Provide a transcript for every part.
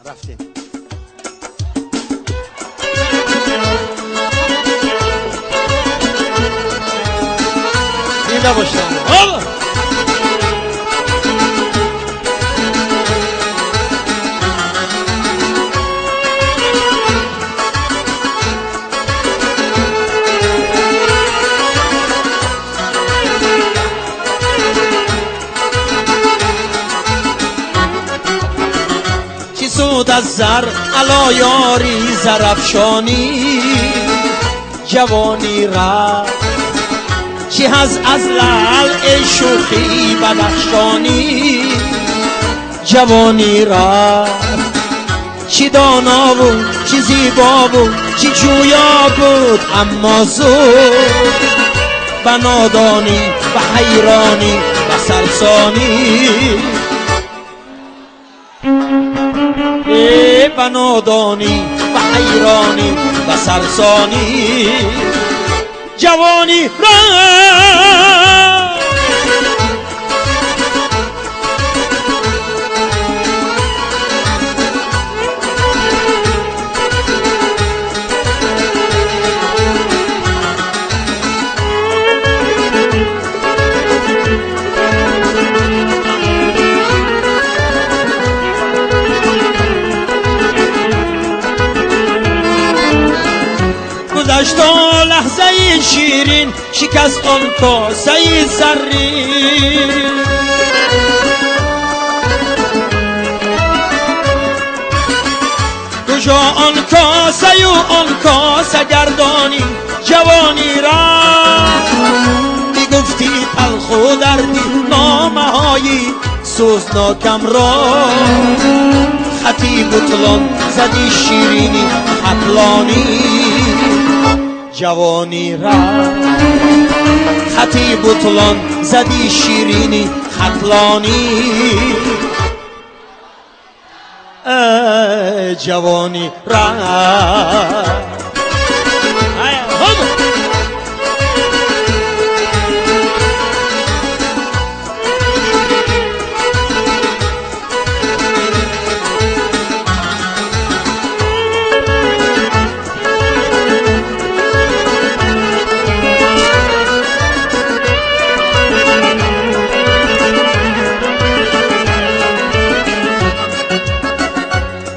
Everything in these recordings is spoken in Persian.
رفتیم. زنده باشم. سود از زر علا یاری زرافشانی جوانی رفت چی هز از لعل شوخی بدخشانی جوانی رفت چی دانا بود چی زیبا بود چی جویا بود اما زود به نادانی به حیرانی به سرسانی به نادانی به حیرانی به سرسانی جوانی رفت گذشتا لحظه شیرین شکست آن کاسه زرین کجا آن کاسه و آن کاسه گردانی جوانی را میگفتی تلخ و دردی نامه های سوزناکم را خطی بطلان زدی شیرینی خطلانی جوانی را خطی بطلان زدی شیرینی خطلانی جوانی را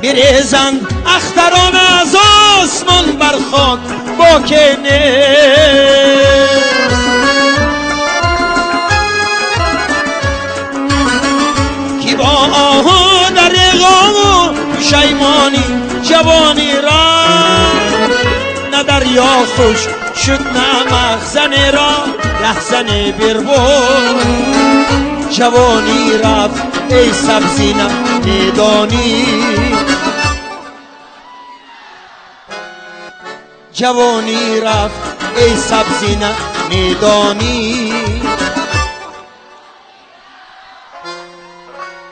بریزند اختران از آسمان بر خاک با که کی با آه در غم و شیمانی جوانی را نه دریا خوش شد نه مخزن را لحظن بربود جوانی رفت ای سبزی نمیدانی جوانی رفت ای سبزی نمیدانی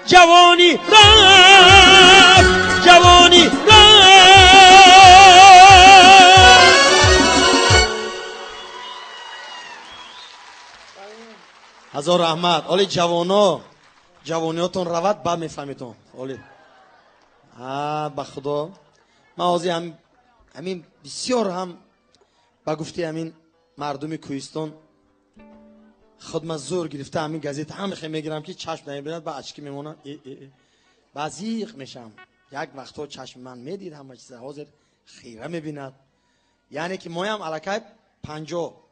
جوانی رفت جوانی رفت هزار رحمت. اولی جوانیاتون روید بعد میفهمیتون. اولی به خدا من آزی همین بسیار هم با گفتی همین مردم کوهستان خودم زور گرفته همین گازیت هم خیلی میگیرم که چشم نمیبیند با اچکی میمونم بازیق میشم. یک وقتا چشم من میدید همه چیز حاضر خیره میبیند. یعنی که مایم علاقه 50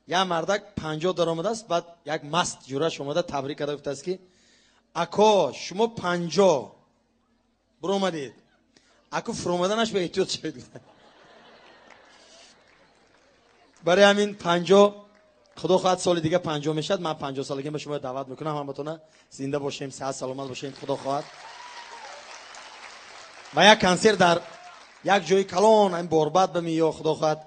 یا مردک 50 در آمده است. بعد یک مست جورش اومده تبریک کرده گفته است که اکا شما 50 برو اومدید اکو فرومدنش به احتیاط شد. برای همین 50 خدا خواهد سال دیگه 50 میشد من 50 سالگی به شما دعوت میکنم همتون زنده باشیم صحت سلامت باشیم خدا خواهد. و یک کنسرت در یک جای کلان این بورباد بمی یا خدا خواهد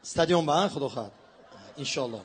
استادیوم با خدا خواهد ان شاء الله.